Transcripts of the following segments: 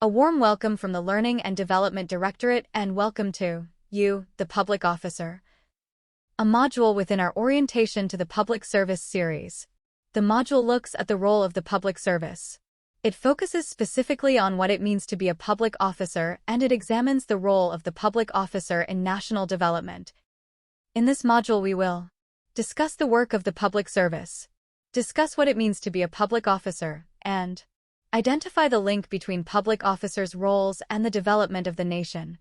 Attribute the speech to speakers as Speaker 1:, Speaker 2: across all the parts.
Speaker 1: A warm welcome from the Learning and Development Directorate and welcome to you, the public officer. A module within our Orientation to the Public Service series. The module looks at the role of the public service. It focuses specifically on what it means to be a public officer and it examines the role of the public officer in national development. In this module we will discuss the work of the public service, discuss what it means to be a public officer, and identify the link between public officers' roles and the development of the nation.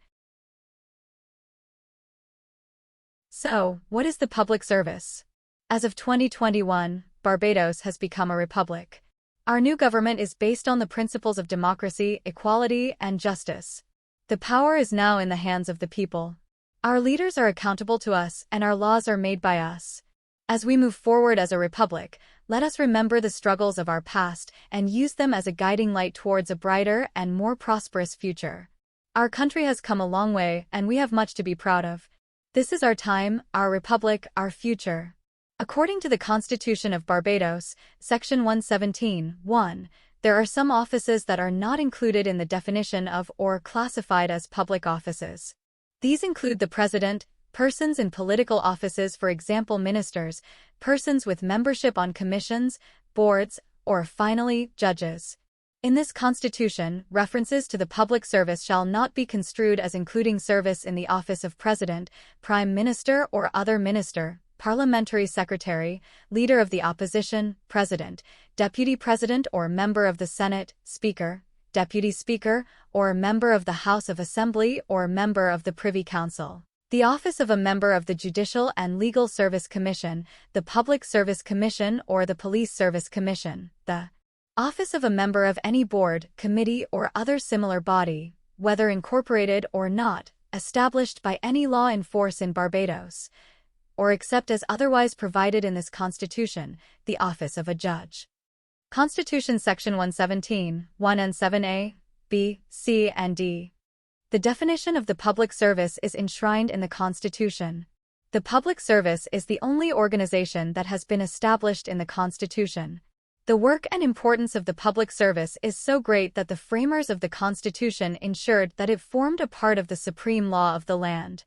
Speaker 1: So, what is the public service? As of 2021, Barbados has become a republic. Our new government is based on the principles of democracy, equality, and justice. The power is now in the hands of the people. Our leaders are accountable to us and our laws are made by us. As we move forward as a republic, let us remember the struggles of our past and use them as a guiding light towards a brighter and more prosperous future. Our country has come a long way and we have much to be proud of. This is our time, our republic, our future. According to the Constitution of Barbados, Section 117(1), there are some offices that are not included in the definition of or classified as public offices. These include the President, persons in political offices, for example ministers, persons with membership on commissions, boards, or finally, judges. In this constitution, references to the public service shall not be construed as including service in the office of President, Prime Minister or other minister, Parliamentary Secretary, Leader of the Opposition, President, Deputy President or Member of the Senate, Speaker, Deputy Speaker, or Member of the House of Assembly or Member of the Privy Council. The office of a member of the Judicial and Legal Service Commission, the Public Service Commission or the Police Service Commission, the office of a member of any board, committee or other similar body, whether incorporated or not, established by any law in force in Barbados, or except as otherwise provided in this Constitution, the office of a judge. Constitution Section 117, 1 and 7a, b, c and d. The definition of the public service is enshrined in the Constitution. The public service is the only organization that has been established in the Constitution. The work and importance of the public service is so great that the framers of the Constitution ensured that it formed a part of the supreme law of the land.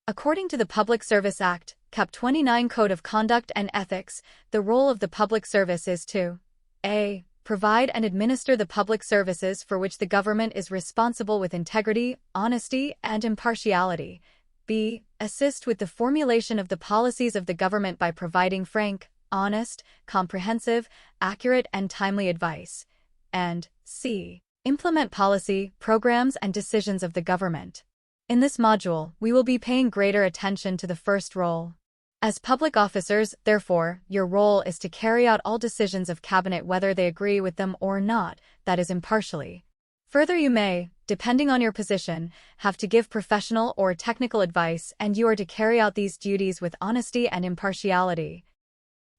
Speaker 1: According to the Public Service Act, Cap 29 Code of Conduct and Ethics, the role of the public service is to a. Provide and administer the public services for which the government is responsible with integrity, honesty, and impartiality. b. Assist with the formulation of the policies of the government by providing frank, honest, comprehensive, accurate, and timely advice. And c. Implement policy, programs, and decisions of the government. In this module, we will be paying greater attention to the first role. As public officers, therefore, your role is to carry out all decisions of cabinet whether they agree with them or not, that is impartially. Further, you may, depending on your position, have to give professional or technical advice and you are to carry out these duties with honesty and impartiality.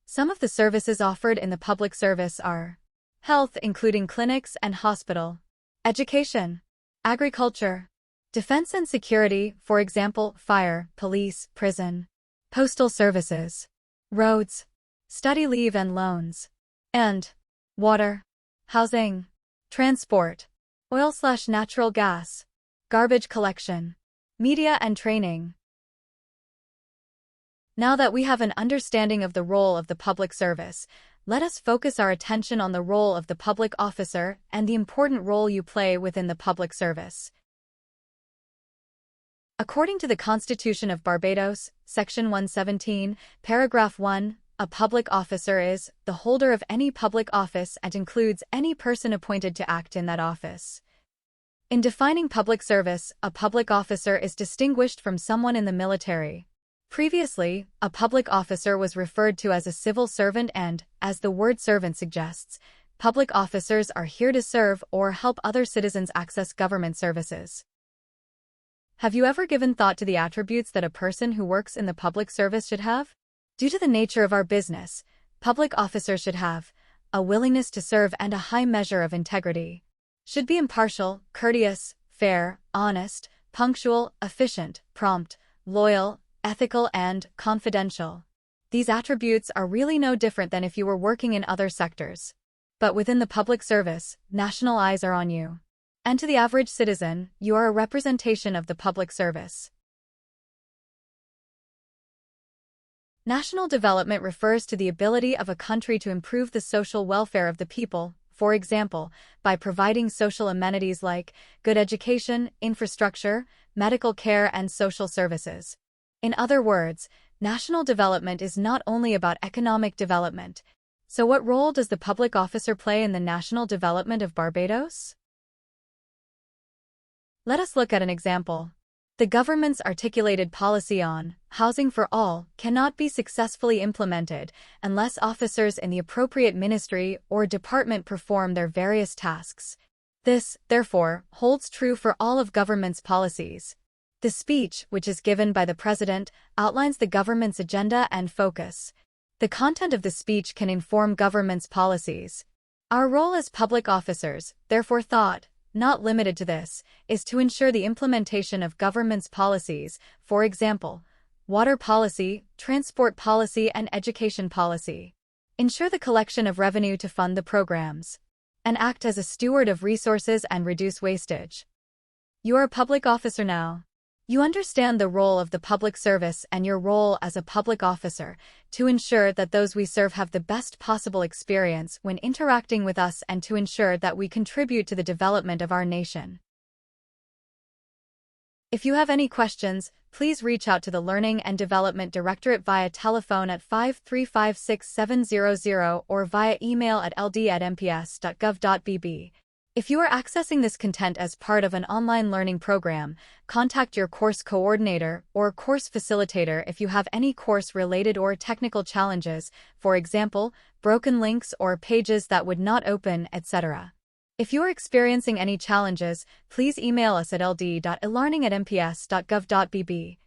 Speaker 1: Some of the services offered in the public service are health, including clinics and hospital, education, agriculture, defense and security, for example, fire, police, prison, postal services, roads, study leave and loans, and water, housing, transport, oil/natural gas, garbage collection, media and training. Now that we have an understanding of the role of the public service, let us focus our attention on the role of the public officer and the important role you play within the public service. According to the Constitution of Barbados, Section 117, Paragraph 1, a public officer is the holder of any public office and includes any person appointed to act in that office. In defining public service, a public officer is distinguished from someone in the military. Previously, a public officer was referred to as a civil servant and, as the word servant suggests, public officers are here to serve or help other citizens access government services. Have you ever given thought to the attributes that a person who works in the public service should have? Due to the nature of our business, public officers should have a willingness to serve and a high measure of integrity. Should be impartial, courteous, fair, honest, punctual, efficient, prompt, loyal, ethical, and confidential. These attributes are really no different than if you were working in other sectors. But within the public service, national eyes are on you. And to the average citizen, you are a representation of the public service. National development refers to the ability of a country to improve the social welfare of the people, for example, by providing social amenities like good education, infrastructure, medical care, and social services. In other words, national development is not only about economic development. So what role does the public officer play in the national development of Barbados? Let us look at an example. The government's articulated policy on housing for all cannot be successfully implemented unless officers in the appropriate ministry or department perform their various tasks. This, therefore, holds true for all of government's policies. The speech, which is given by the president, outlines the government's agenda and focus. The content of the speech can inform government's policies. Our role as public officers, therefore not limited to this, is to ensure the implementation of government's policies, for example, water policy, transport policy, and education policy. Ensure the collection of revenue to fund the programs. And act as a steward of resources and reduce wastage. You are a public officer now. You understand the role of the public service and your role as a public officer to ensure that those we serve have the best possible experience when interacting with us and to ensure that we contribute to the development of our nation. If you have any questions, please reach out to the Learning and Development Directorate via telephone at 5356700 or via email at ld@mps.gov.bb. If you are accessing this content as part of an online learning program, contact your course coordinator or course facilitator if you have any course-related or technical challenges, for example, broken links or pages that would not open, etc. If you are experiencing any challenges, please email us at ld.elearning@mps.gov.bb.